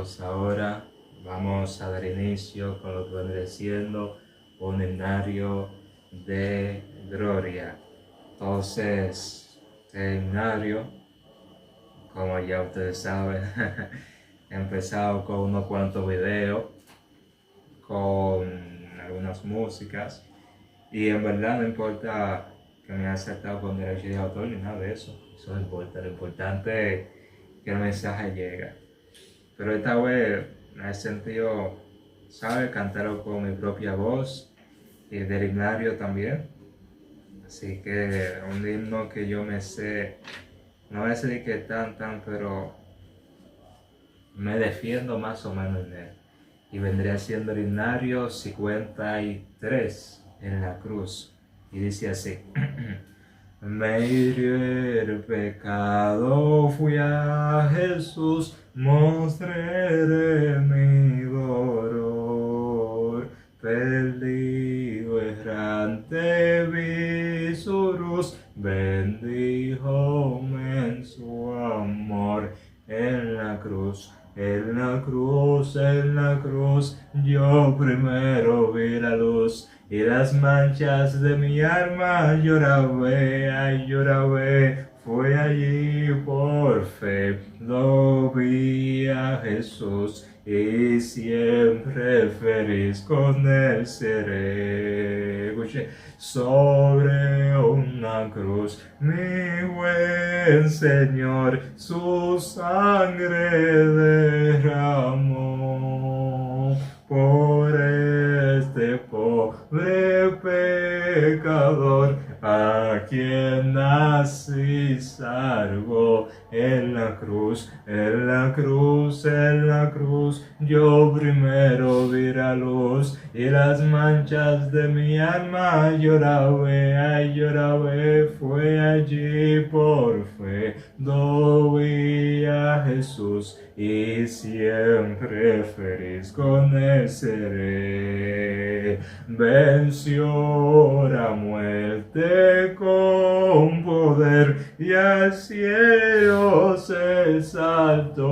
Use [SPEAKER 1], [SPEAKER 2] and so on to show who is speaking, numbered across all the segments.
[SPEAKER 1] Dios. Ahora vamos a dar inicio con lo que vendrá siendo un himnario de gloria. Entonces, este himnario, como ya ustedes saben, he empezado con unos cuantos videos, con algunas músicas, y en verdad no importa que me haya aceptado con derecho de autor ni nada de eso. Eso no importa. Lo importante es que el mensaje llegue. Pero esta vez me he sentido, ¿sabes? Cantarlo con mi propia voz y del himnario también. Así que un himno que yo me sé, no voy a decir que tan, pero me defiendo más o menos en él. Y vendría siendo el himnario 53 en la cruz. Y dice así. Me hirió el pecado, fui a Jesús, mostré mi dolor. Perdido, errante, vi su luz, bendíjome en su amor. En la cruz, en la cruz, en la cruz, yo primero vi la luz. Y las manchas de mi alma lloraba, ay lloraba, fue allí por fe, lo vi a Jesús y siempre feliz con él seré. Escuche, sobre una cruz, mi buen Señor, su sangre derramó por este pobre pecador, a quien nací salvo. En la cruz, en la cruz, en la cruz, yo primero vi la luz, y las manchas de mi alma lloraba, ay lloraba, fue allí por fe, doy a Jesús, y siempre feliz con él seré. Venció la muerte con poder, y al cielo se saltó.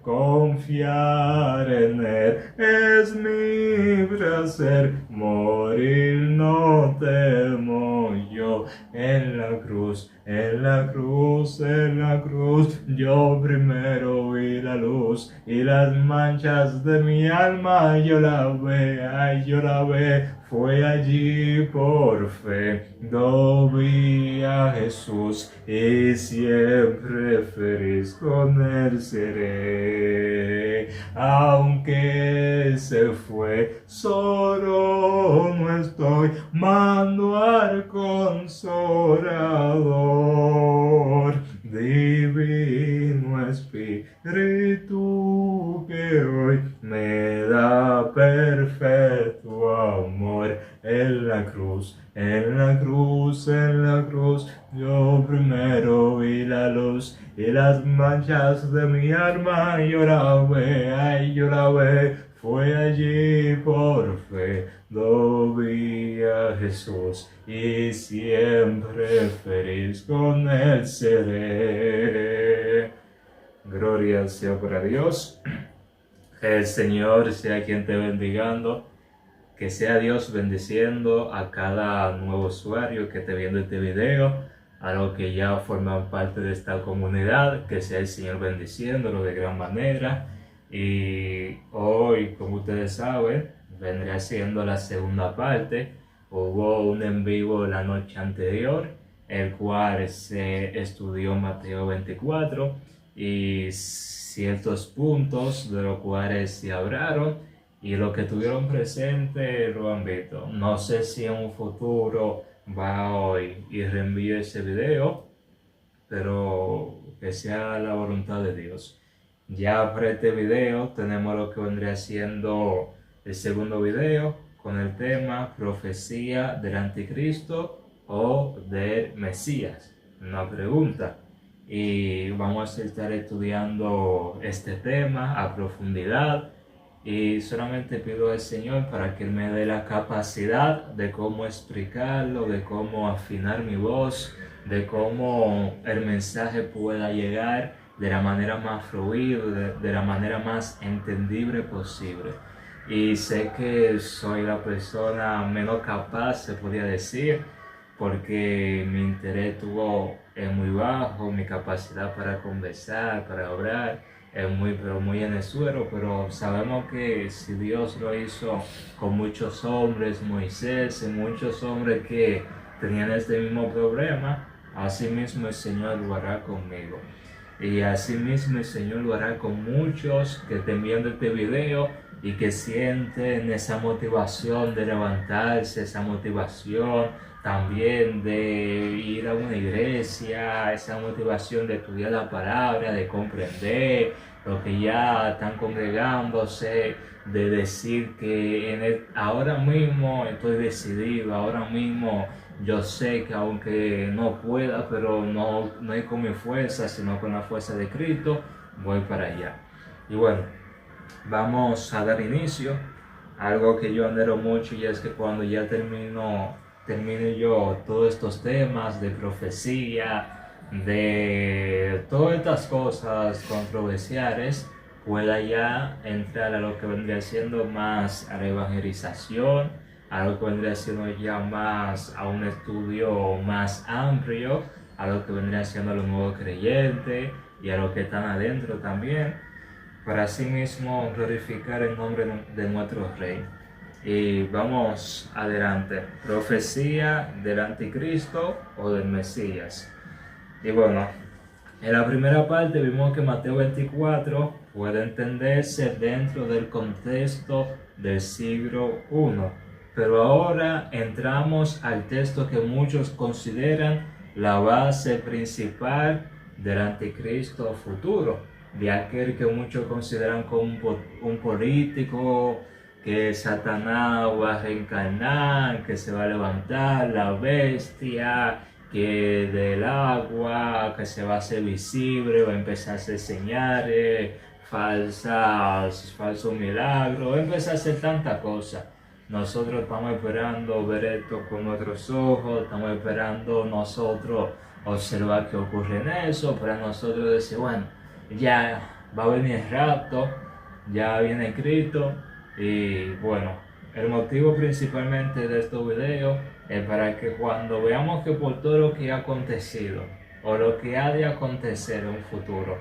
[SPEAKER 1] Confiar en él es mi placer, morir no temo yo. En la cruz, en la cruz, en la cruz, yo primero vi la luz, y las manchas de mi alma yo la ve, ay yo la ve, fue allí por fe, lo vi a Jesús, y siempre feliz con él seré. Aunque se fue, solo no estoy, mando al Consolador. Divino Espíritu que hoy me da perfecto amor. En la cruz, en la cruz, en la cruz, yo primero vi la luz, y las manchas de mi alma lloraba, ay lloraba, fue allí por fe, lo vi a Jesús, y siempre feliz con él seré. Gloria sea para Dios. Que el Señor sea quien te bendigando. Que sea Dios bendiciendo a cada nuevo usuario que esté viendo este video, a los que ya forman parte de esta comunidad, que sea el Señor bendiciéndolo de gran manera. Y hoy, como ustedes saben, vendrá siendo la segunda parte. Hubo un en vivo la noche anterior, el cual se estudió Mateo 24 y ciertos puntos de los cuales se hablaron. Y los que tuvieron presente lo han visto. No sé si en un futuro va hoy y reenvío ese video, pero que sea la voluntad de Dios. Ya para este video tenemos lo que vendría siendo el segundo video con el tema profecía del anticristo o del Mesías. Una pregunta. Y vamos a estar estudiando este tema a profundidad. Y solamente pido al Señor para que Él me dé la capacidad de cómo explicarlo, de cómo afinar mi voz, de cómo el mensaje pueda llegar de la manera más fluida, de la manera más entendible posible. Y sé que soy la persona menos capaz, se podría decir, porque mi interés es muy bajo, mi capacidad para conversar, para hablar es pero muy en el suelo, pero sabemos que si Dios lo hizo con muchos hombres, Moisés y muchos hombres que tenían este mismo problema, así mismo el Señor lo hará conmigo. Y así mismo el Señor lo hará con muchos que estén viendo este video y que sienten esa motivación de levantarse, esa motivación también de ir a una iglesia, esa motivación de estudiar la palabra, de comprender lo que ya están congregándose, de decir que ahora mismo estoy decidido, ahora mismo yo sé que aunque no pueda, pero no es con mi fuerza, sino con la fuerza de Cristo, voy para allá. Y bueno, vamos a dar inicio a algo que yo anhelo mucho, y es que cuando ya termine yo todos estos temas de profecía, de todas estas cosas controversiales, pueda ya entrar a lo que vendría siendo más a la evangelización, a lo que vendría siendo ya más a un estudio más amplio, a lo que vendría siendo a los nuevos creyentes y a los que están adentro también, para así mismo glorificar el nombre de nuestro Rey. Y vamos adelante. Profecía del anticristo o del Mesías. Y bueno, en la primera parte vimos que Mateo 24 puede entenderse dentro del contexto del siglo I. Pero ahora entramos al texto que muchos consideran la base principal del anticristo futuro, de aquel que muchos consideran como un político, que Satanás va a reencarnar, que se va a levantar la bestia, que del agua, que se va a hacer visible, va a empezar a hacer señales, falsos milagros, va a empezar a hacer tantas cosas. Nosotros estamos esperando ver esto con nuestros ojos, estamos esperando nosotros observar qué ocurre en eso, para nosotros decir, bueno, ya va a venir el rapto, ya viene Cristo. Y bueno, el motivo principalmente de estos videos es para que cuando veamos que por todo lo que ha acontecido o lo que ha de acontecer en un futuro,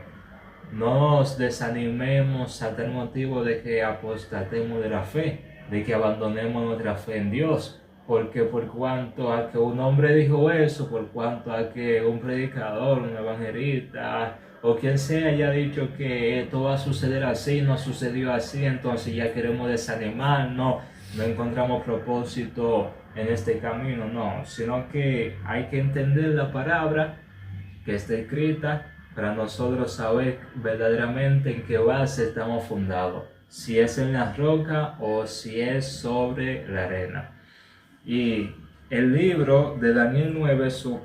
[SPEAKER 1] no nos desanimemos a tal motivo de que apostatemos de la fe, de que abandonemos nuestra fe en Dios, porque por cuanto a que un hombre dijo eso, por cuanto a que un predicador, un evangelista o quien sea haya dicho que esto va a suceder así, no sucedió así, entonces ya queremos desanimarnos, no encontramos propósito en este camino, no, sino que hay que entender la palabra que está escrita para nosotros saber verdaderamente en qué base estamos fundados, si es en la roca o si es sobre la arena. Y el libro de Daniel 9, su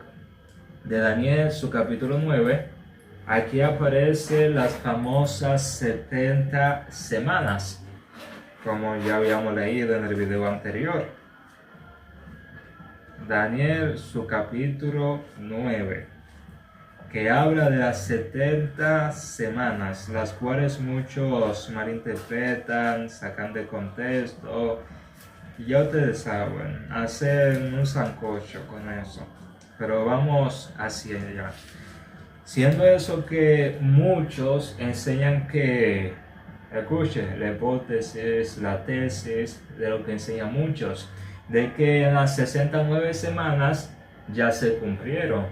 [SPEAKER 1] capítulo 9, aquí aparecen las famosas 70 semanas, como ya habíamos leído en el video anterior. Daniel, su capítulo 9, que habla de las 70 semanas, las cuales muchos malinterpretan, sacan de contexto, y ya ustedes saben, hacen un sancocho con eso. Pero vamos hacia allá. Siendo eso que muchos enseñan que, escuchen, la hipótesis, la tesis de lo que enseñan muchos, de que en las 69 semanas ya se cumplieron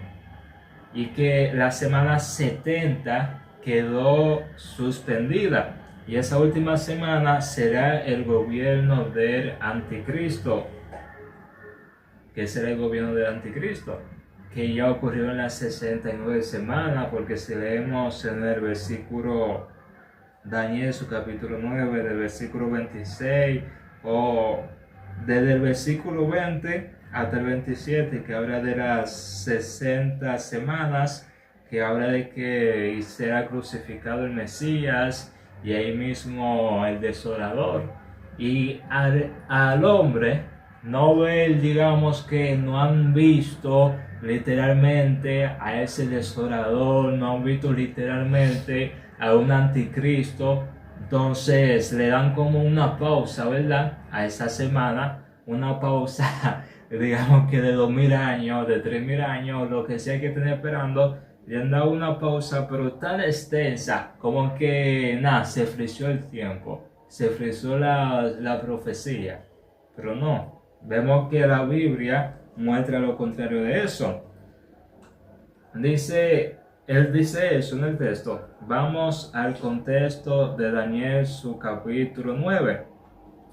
[SPEAKER 1] y que la semana 70 quedó suspendida, y esa última semana será el gobierno del anticristo. ¿Qué será el gobierno del anticristo? Que ya ocurrió en las 69 semanas, porque si leemos en el versículo Daniel, su capítulo 9, del versículo 26, o desde el versículo 20 hasta el 27, que habla de las 60 semanas, que habla de que será crucificado el Mesías, y ahí mismo el desolador, y al hombre no ver, digamos que no han visto literalmente a ese desolador, no han visto literalmente a un anticristo. Entonces le dan como una pausa, ¿verdad? A esa semana, una pausa, digamos que de 2000 años, de 3000 años, lo que sea que estén esperando. Le han dado una pausa, pero tan extensa como que nada, se frició el tiempo, se frició la profecía. Pero no, vemos que la Biblia muestra lo contrario de eso. Él dice eso en el texto. Vamos al contexto de Daniel, su capítulo 9.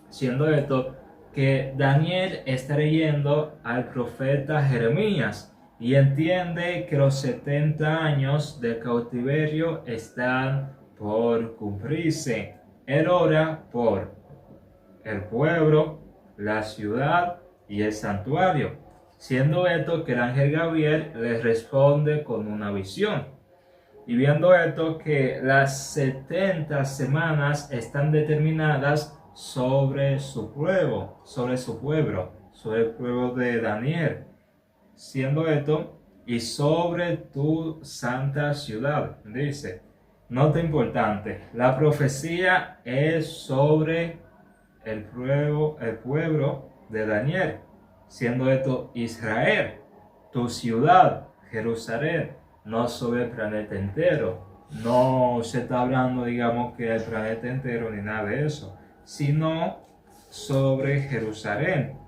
[SPEAKER 1] Siendo esto que Daniel está leyendo al profeta Jeremías y entiende que los 70 años de cautiverio están por cumplirse. Él ora por el pueblo, la ciudad y el santuario. Siendo esto que el ángel Gabriel le responde con una visión. Y viendo esto que las 70 semanas están determinadas sobre su pueblo, sobre el pueblo de Daniel. Siendo esto, y sobre tu santa ciudad, dice. Nota importante, la profecía es sobre el pueblo de Daniel, siendo esto Israel, tu ciudad, Jerusalén, no sobre el planeta entero. No se está hablando, digamos, que el planeta entero ni nada de eso, sino sobre Jerusalén.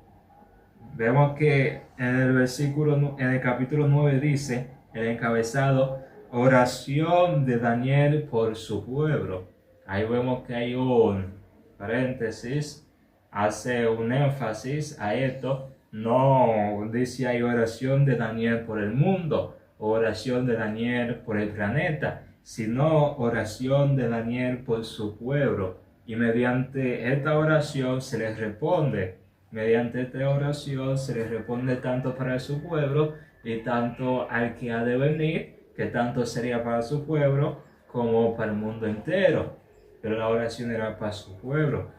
[SPEAKER 1] Vemos que en el capítulo 9 dice, el encabezado, oración de Daniel por su pueblo. Ahí vemos que hay un paréntesis, hace un énfasis a esto. No dice hay oración de Daniel por el mundo, oración de Daniel por el planeta, sino oración de Daniel por su pueblo. Y mediante esta oración se les responde. Mediante esta oración se les responde tanto para su pueblo y tanto al que ha de venir, que tanto sería para su pueblo como para el mundo entero. Pero la oración era para su pueblo.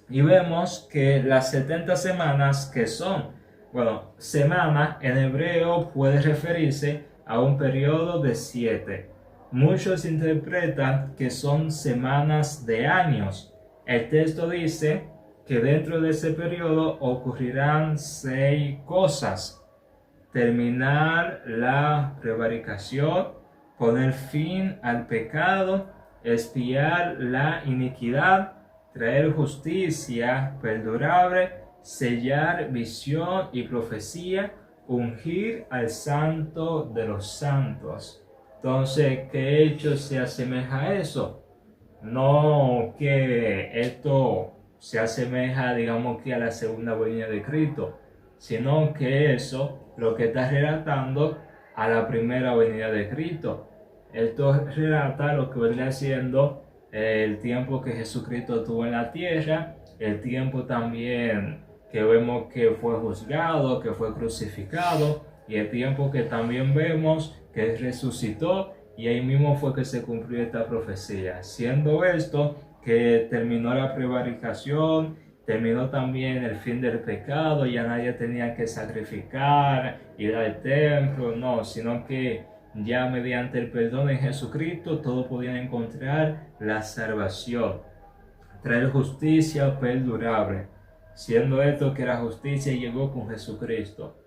[SPEAKER 1] Y vemos que las 70 semanas que son, semana en hebreo puede referirse a un periodo de 7. Muchos interpretan que son semanas de años. El texto dice que dentro de ese periodo ocurrirán 6 cosas. Terminar la prevaricación, poner fin al pecado, expiar la iniquidad, traer justicia perdurable, sellar visión y profecía, ungir al santo de los santos. Entonces, ¿qué hecho se asemeja a eso? No que esto se asemeja, digamos, que a la segunda venida de Cristo, sino que eso lo que está relatando a la primera venida de Cristo. Esto relata lo que vendría siendo el tiempo que Jesucristo tuvo en la tierra, el tiempo también que vemos que fue juzgado, que fue crucificado, y el tiempo que también vemos que resucitó, y ahí mismo fue que se cumplió esta profecía. Siendo esto que terminó la prevaricación, terminó también el fin del pecado, ya nadie tenía que sacrificar, ir al templo, no, sino que ya mediante el perdón en Jesucristo todos podían encontrar la salvación, traer justicia perdurable, siendo esto que la justicia llegó con Jesucristo.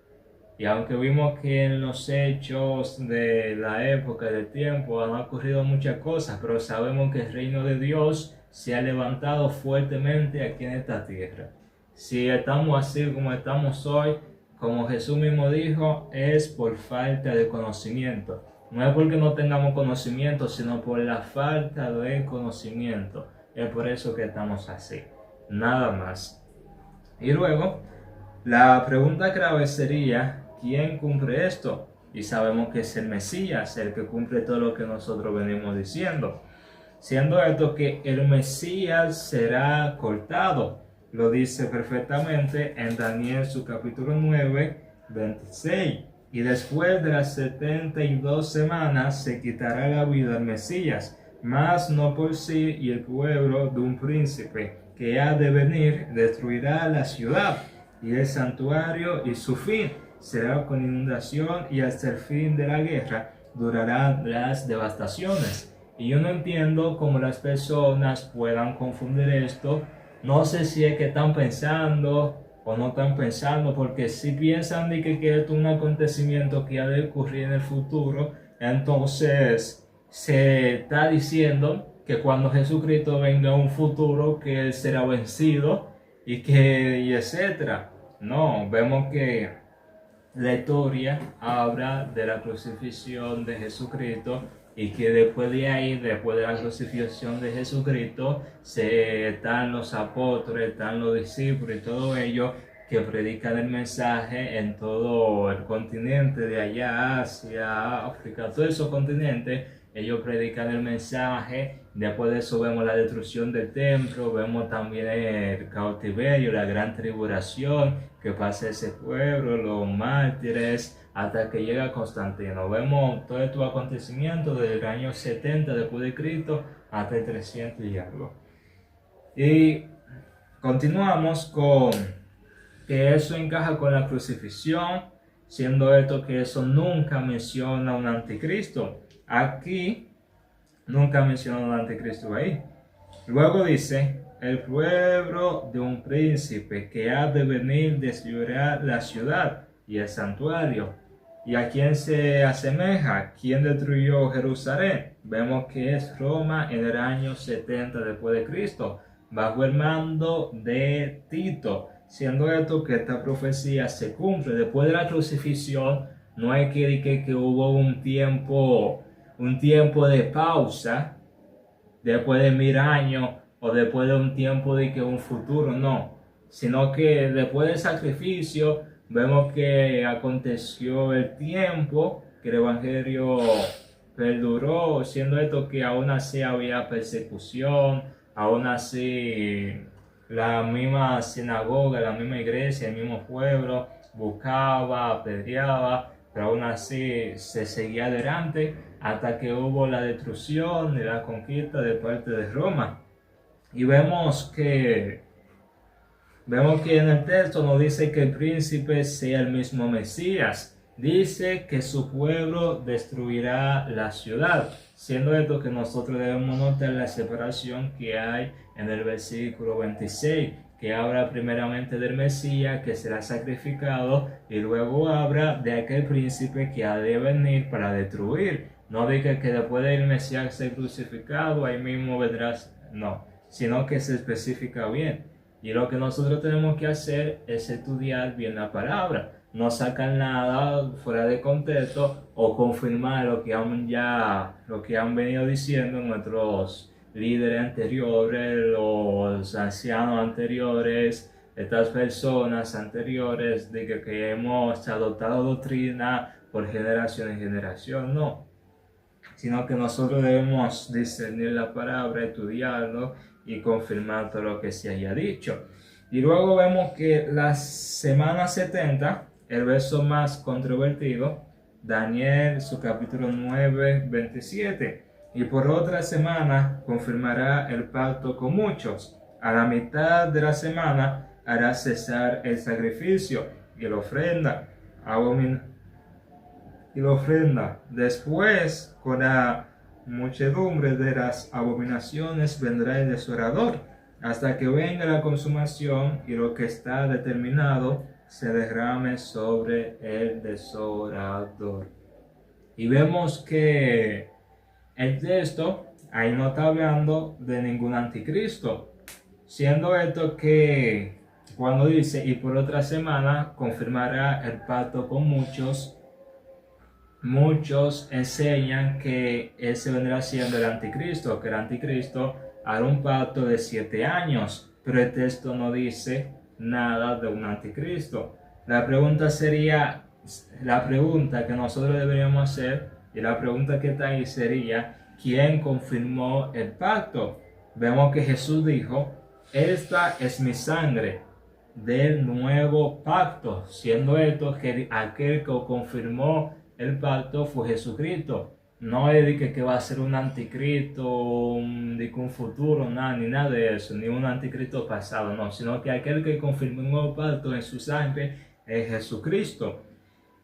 [SPEAKER 1] Y aunque vimos que en los hechos de la época, del tiempo, han ocurrido muchas cosas, pero sabemos que el reino de Dios se ha levantado fuertemente aquí en esta tierra. Si estamos así como estamos hoy, como Jesús mismo dijo, es por falta de conocimiento. No es porque no tengamos conocimiento, sino por la falta de conocimiento. Es por eso que estamos así. Nada más. Y luego, la pregunta clave sería, ¿quién cumple esto? Y sabemos que es el Mesías, el que cumple todo lo que nosotros venimos diciendo. Siendo esto que el Mesías será cortado. Lo dice perfectamente en Daniel su capítulo 9, 26. Y después de las 72 semanas se quitará la vida al Mesías, mas no por sí, y el pueblo de un príncipe que ha de venir destruirá la ciudad y el santuario, y su fin será con inundación, y hasta el fin de la guerra durarán las devastaciones. Y yo no entiendo cómo las personas puedan confundir esto. No sé si es que están pensando o no están pensando, porque si piensan de que esto es un acontecimiento que ha de ocurrir en el futuro, entonces se está diciendo que cuando Jesucristo venga a un futuro, que Él será vencido y etcétera. No, vemos que la historia habla de la crucifixión de Jesucristo, y que después de ahí, después de la crucifixión de Jesucristo, están los apóstoles, están los discípulos y todo ello que predican el mensaje en todo el continente de allá, Asia, África, todos esos continentes. Ellos predican el mensaje. Después de eso vemos la destrucción del templo, vemos también el cautiverio, la gran tribulación que pasa ese pueblo, los mártires, hasta que llega Constantino. Vemos todos estos acontecimientos desde el año 70 después de Cristo hasta el 300 y algo. Y continuamos con que eso encaja con la crucifixión, siendo esto que eso nunca menciona un anticristo. Aquí nunca menciona un anticristo ahí. Luego dice: el pueblo de un príncipe que ha de venir destruirá la ciudad y el santuario. ¿Y a quién se asemeja? ¿Quién destruyó Jerusalén? Vemos que es Roma en el año 70 después de Cristo, bajo el mando de Tito. Siendo esto que esta profecía se cumple después de la crucifixión. No hay que hubo un tiempo de pausa después de 1000 años, o después de un tiempo de que un futuro, no, sino que después del sacrificio vemos que aconteció el tiempo que el evangelio perduró, siendo esto que aún así había persecución, aún así la misma sinagoga, la misma iglesia, el mismo pueblo buscaba, apedreaba, pero aún así se seguía adelante hasta que hubo la destrucción y la conquista de parte de Roma. Y vemos que en el texto no dice que el príncipe sea el mismo Mesías. Dice que su pueblo destruirá la ciudad, siendo esto que nosotros debemos notar la separación que hay en el versículo 26, que habla primeramente del Mesías que será sacrificado, y luego habla de aquel príncipe que ha de venir para destruir. No diga que después del Mesías ser crucificado, ahí mismo vendrás, no, sino que se especifica bien. Y lo que nosotros tenemos que hacer es estudiar bien la palabra, no sacar nada fuera de contexto o confirmar lo que han venido diciendo nuestros líderes anteriores, los ancianos anteriores, estas personas anteriores, de que hemos adoptado doctrina por generación en generación, no, sino que nosotros debemos discernir la palabra, estudiarlo y confirmar todo lo que se haya dicho. Y luego vemos que la semana 70, el verso más controvertido, Daniel, su capítulo 9, 27. Y por otra semana confirmará el pacto con muchos. A la mitad de la semana hará cesar el sacrificio y la ofrenda. Después, con la muchedumbre de las abominaciones, vendrá el desolador, hasta que venga la consumación y lo que está determinado se derrame sobre el desolador. Y vemos que el texto ahí no está hablando de ningún anticristo, siendo esto que cuando dice y por otra semana confirmará el pacto con muchos, muchos enseñan que ese vendrá siendo el anticristo, que el anticristo hará un pacto de 7 años, pero el texto no dice nada de un anticristo. La pregunta que nosotros deberíamos hacer, y la pregunta que está ahí sería: ¿quién confirmó el pacto? Vemos que Jesús dijo: esta es mi sangre del nuevo pacto, siendo esto que aquel que confirmó el pacto fue Jesucristo. no es de que va a ser un anticristo, de que un futuro, nada, ni nada de eso, ni un anticristo pasado, no, sino que aquel que confirmó un nuevo pacto en su sangre es Jesucristo.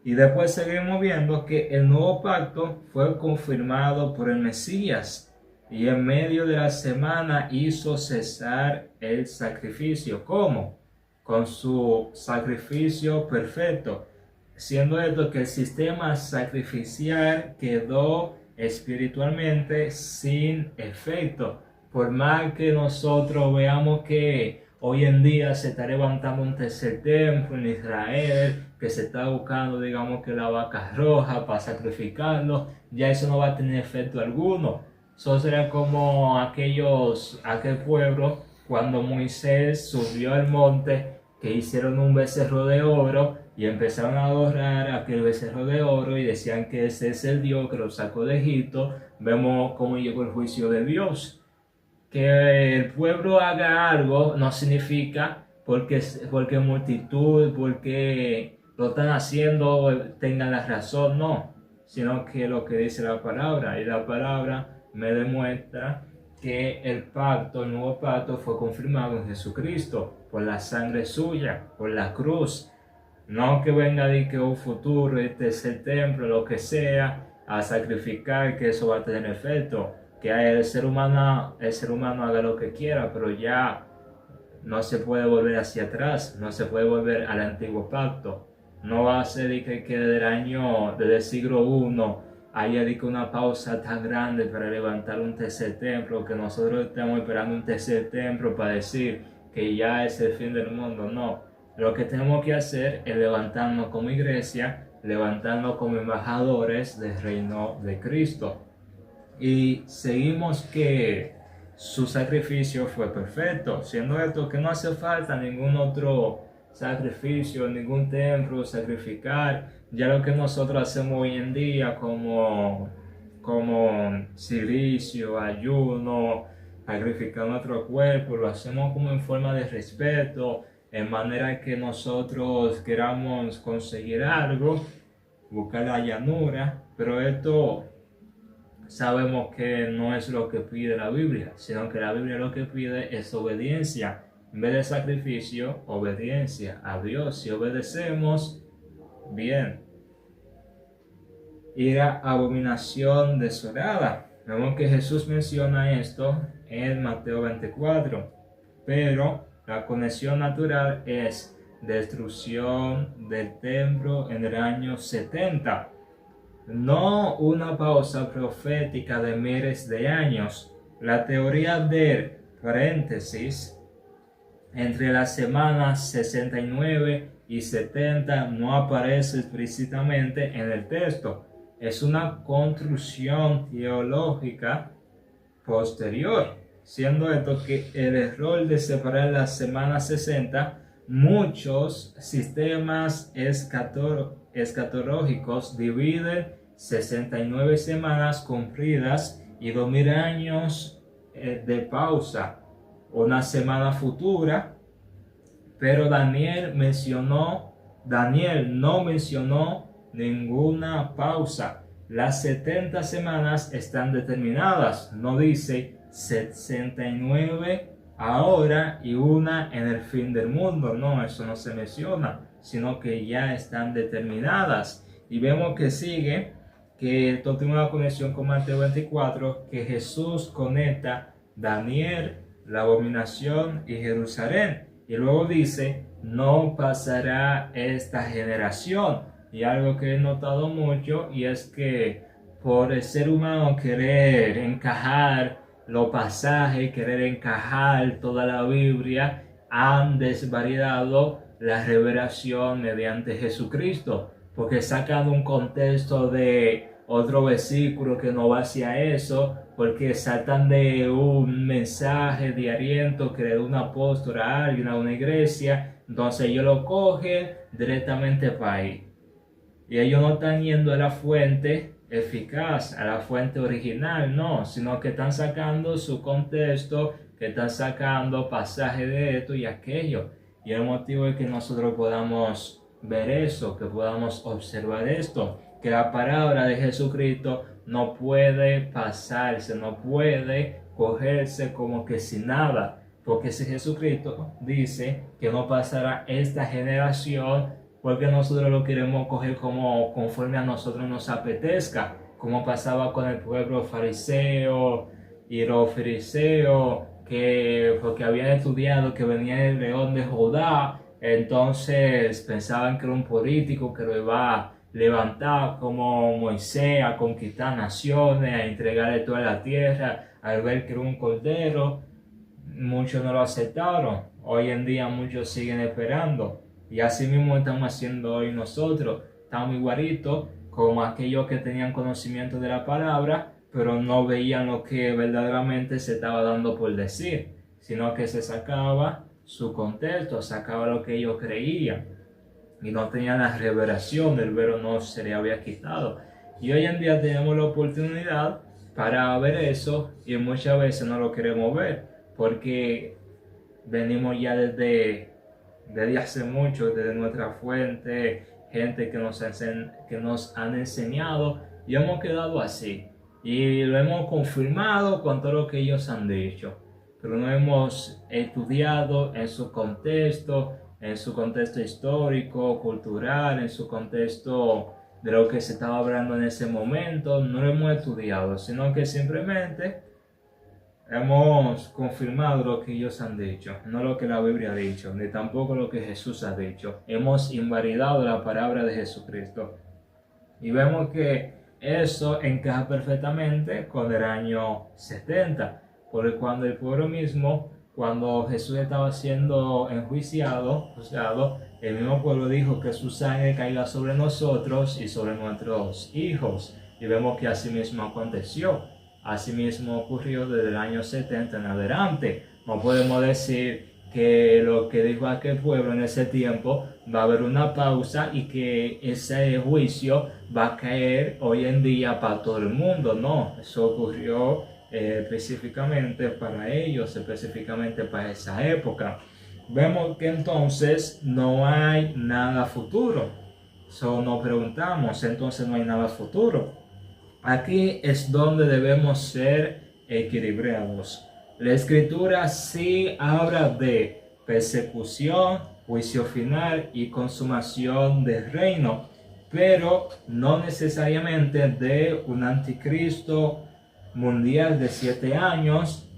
[SPEAKER 1] Y después seguimos viendo que el nuevo pacto fue confirmado por el Mesías y en medio de la semana hizo cesar el sacrificio. ¿Cómo? Con su sacrificio perfecto, siendo esto que el sistema sacrificial quedó espiritualmente sin efecto. Por más que nosotros veamos que hoy en día se está levantando un tercer templo en Israel, que se está buscando, digamos, que la vaca roja para sacrificarlo, ya eso no va a tener efecto alguno. Eso será como aquel pueblo cuando Moisés subió al monte, que hicieron un becerro de oro y empezaron a adorar aquel becerro de oro y decían que ese es el Dios que los sacó de Egipto. Vemos cómo llegó el juicio de Dios. Que el pueblo haga algo no significa porque multitud, porque lo están haciendo, tengan la razón, no, sino que lo que dice la palabra, y la palabra me demuestra que el nuevo pacto fue confirmado en Jesucristo, por la sangre suya, por la cruz. No que venga de que un futuro, tercer templo, lo que sea, a sacrificar, que eso va a tener efecto. Que el ser humano haga lo que quiera, pero ya no se puede volver hacia atrás, no se puede volver al antiguo pacto. No va a ser que desde el siglo I haya una pausa tan grande para levantar un tercer templo, que nosotros estamos esperando un tercer templo para decir que ya es el fin del mundo. No, lo que tenemos que hacer es levantarnos como iglesia, levantarnos como embajadores del reino de Cristo. Y seguimos que su sacrificio fue perfecto, siendo esto que no hace falta ningún otro sacrificio, ningún templo, sacrificar. Ya lo que nosotros hacemos hoy en día como silicio, ayuno, sacrificar nuestro cuerpo, lo hacemos como en forma de respeto, en manera que nosotros queramos conseguir algo, buscar la llanura, pero esto sabemos que no es lo que pide la Biblia, sino que la Biblia lo que pide es obediencia. En vez de sacrificio, obediencia a Dios. Si obedecemos, bien. Y la abominación desolada. Vemos que Jesús menciona esto en Mateo 24. Pero la conexión natural es destrucción del templo en el año 70. No una pausa profética de miles de años. La teoría del paréntesis entre las semanas 69 y 70 no aparece explícitamente en el texto. Es una construcción teológica posterior, siendo esto que el error de separar las semanas 60, muchos sistemas escatológicos dividen 69 semanas cumplidas y 2000 años de pausa, una semana futura, pero Daniel no mencionó ninguna pausa. Las 70 semanas están determinadas, no dice 69 ahora y una en el fin del mundo, no, eso no se menciona, sino que ya están determinadas. Y vemos que sigue, que esto tiene una conexión con Mateo 24, que Jesús conecta Daniel, la abominación y Jerusalén. Y luego dice, no pasará esta generación. Y algo que he notado mucho, y es que por el ser humano querer encajar los pasajes, querer encajar toda la Biblia, han desvariado la revelación mediante Jesucristo, porque sacan un contexto de otro versículo que no va hacia eso, porque saltan de un mensaje de aliento que le da un apóstol a alguien, a una iglesia, entonces ellos lo cogen directamente para ahí. Y ellos no están yendo a la fuente eficaz, a la fuente original, no, sino que están sacando su contexto, que están sacando pasajes de esto y aquello. Y el motivo es que nosotros podamos ver eso, que podamos observar esto. que la palabra de Jesucristo no puede pasarse, no puede cogerse como que sin nada, porque si Jesucristo dice que no pasará esta generación, porque nosotros lo queremos coger como conforme a nosotros nos apetezca, como pasaba con el pueblo fariseo y los fariseos, que porque habían estudiado que venía el león de Judá, entonces pensaban que era un político que lo iba a levantar como Moisés a conquistar naciones, a entregarle toda la tierra, al ver que era un cordero. Muchos no lo aceptaron. Hoy en día muchos siguen esperando. Y así mismo estamos haciendo hoy nosotros. Estamos igualitos como aquellos que tenían conocimiento de la palabra, pero no veían lo que verdaderamente se estaba dando por decir, sino que se sacaba su contexto, sacaba lo que ellos creían y no tenían la revelación del velo, no se le había quitado. Y hoy en día tenemos la oportunidad para ver eso y muchas veces no lo queremos ver porque venimos ya desde hace mucho, desde nuestra fuente, gente que nos han enseñado y hemos quedado así. Y lo hemos confirmado con todo lo que ellos han dicho, pero no hemos estudiado en su contexto histórico, cultural, en su contexto de lo que se estaba hablando en ese momento. No lo hemos estudiado, sino que simplemente hemos confirmado lo que ellos han dicho, no lo que la Biblia ha dicho, ni tampoco lo que Jesús ha dicho. Hemos invalidado la palabra de Jesucristo. Y vemos que eso encaja perfectamente con el año 70, porque cuando el pueblo mismo, cuando Jesús estaba siendo enjuiciado, juzgado, el mismo pueblo dijo que su sangre caiga sobre nosotros y sobre nuestros hijos. Y vemos que así mismo aconteció. Así mismo ocurrió desde el año 70 en adelante. No podemos decir que lo que dijo aquel pueblo en ese tiempo va a haber una pausa y que ese juicio va a caer hoy en día para todo el mundo. No, eso ocurrió específicamente para ellos, específicamente para esa época. Vemos que entonces no hay nada futuro. So, nos preguntamos, entonces no hay nada futuro. Aquí es donde debemos ser equilibrados. La escritura sí habla de persecución, juicio final y consumación del reino, pero no necesariamente de un anticristo mundial de 7 años,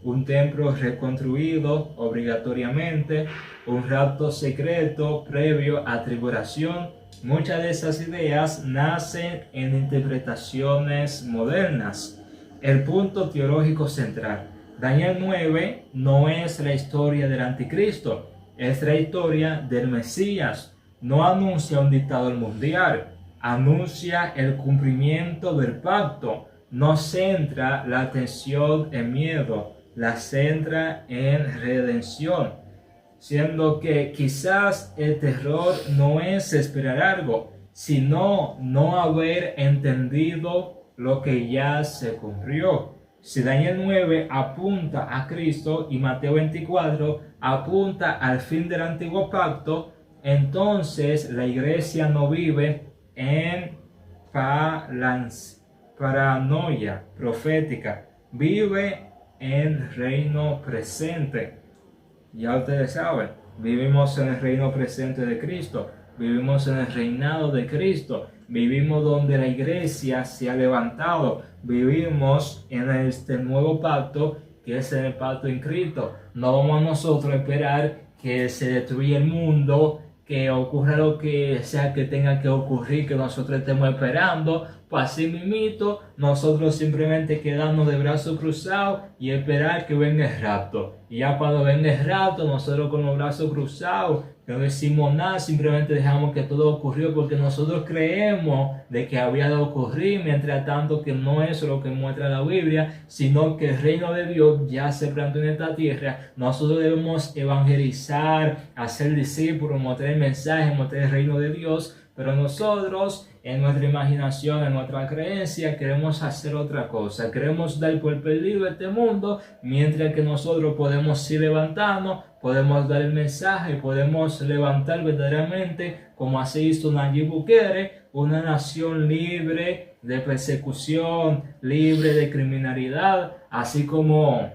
[SPEAKER 1] un templo reconstruido obligatoriamente, un rapto secreto previo a tribulación. Muchas de esas ideas nacen en interpretaciones modernas. El punto teológico central. Daniel 9 no es la historia del anticristo, es la historia del Mesías. No anuncia un dictador mundial, anuncia el cumplimiento del pacto. No centra la atención en miedo, la centra en redención. Siendo que quizás el terror no es esperar algo, sino no haber entendido lo que ya se cumplió. Si Daniel 9 apunta a Cristo y Mateo 24 apunta al fin del antiguo pacto, entonces la iglesia no vive en paranoia profética, vive en reino presente. Ya ustedes saben, vivimos en el reino presente de Cristo, vivimos en el reinado de Cristo, vivimos donde la iglesia se ha levantado, vivimos en este nuevo pacto que es el pacto en Cristo. No vamos nosotros a esperar que se destruya el mundo, que ocurra lo que sea que tenga que ocurrir, que nosotros estemos esperando. Pues así mismito, nosotros simplemente quedarnos de brazos cruzados y esperar que venga el rapto. Y ya cuando venga el rapto, nosotros con los brazos cruzados, no decimos nada, simplemente dejamos que todo ocurrió porque nosotros creemos de que había de ocurrir, mientras tanto que no es lo que muestra la Biblia, sino que el reino de Dios ya se plantó en esta tierra. Nosotros debemos evangelizar, hacer discípulos, mostrar el mensaje, mostrar el reino de Dios, Pero nosotros, en nuestra imaginación, en nuestra creencia, queremos hacer otra cosa. Queremos dar por perdido este mundo, mientras que nosotros podemos ir levantando, podemos dar el mensaje, podemos levantar verdaderamente, como así hizo Nayib Bukele, una nación libre de persecución, libre de criminalidad, así como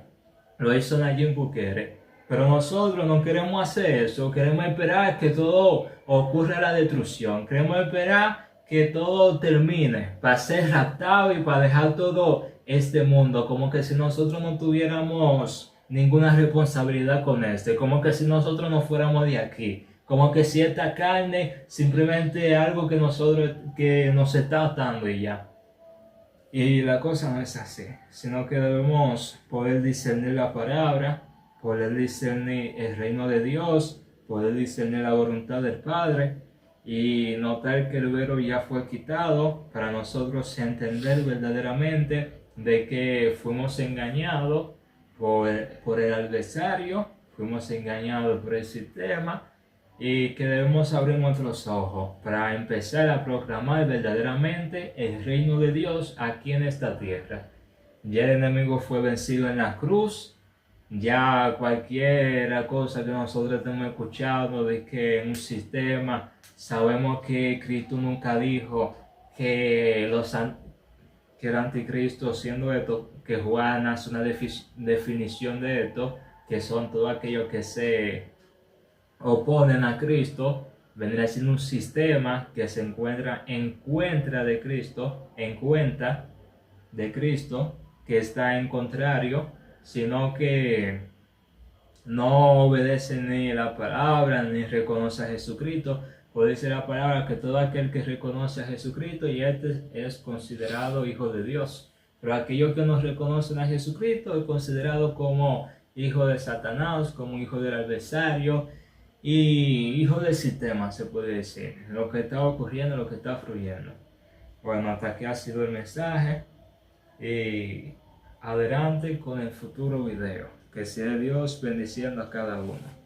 [SPEAKER 1] lo hizo Nayib Bukele. Pero nosotros no queremos hacer eso, queremos esperar que todo ocurra la destrucción, queremos esperar que todo termine para ser raptado y para dejar todo este mundo, como que si nosotros no tuviéramos ninguna responsabilidad con este, como que si nosotros no fuéramos de aquí, como que si esta carne simplemente es algo que nos está atando y ya. Y la cosa no es así, sino que debemos poder discernir la palabra, poder discernir el reino de Dios, poder discernir la voluntad del Padre y notar que el velo ya fue quitado para nosotros entender verdaderamente de que fuimos engañados por el adversario, fuimos engañados por el sistema y que debemos abrir nuestros ojos para empezar a proclamar verdaderamente el reino de Dios aquí en esta tierra. Ya el enemigo fue vencido en la cruz. Ya cualquier cosa que nosotros hemos escuchado de que en un sistema, sabemos que Cristo nunca dijo que el anticristo, siendo esto, que Juan hace una definición de esto, que son todos aquellos que se oponen a Cristo, vendría siendo un sistema que se encuentra en contra de Cristo, que está en contrario, sino que no obedece ni la palabra ni reconoce a Jesucristo. Puede decir la palabra que todo aquel que reconoce a Jesucristo y este es considerado hijo de Dios. Pero aquellos que no reconocen a Jesucristo es considerado como hijo de Satanás, como hijo del adversario y hijo del sistema, se puede decir. Lo que está ocurriendo, lo que está fluyendo. Bueno, hasta aquí ha sido el mensaje. Y adelante con el futuro video. Que sea Dios bendiciendo a cada uno.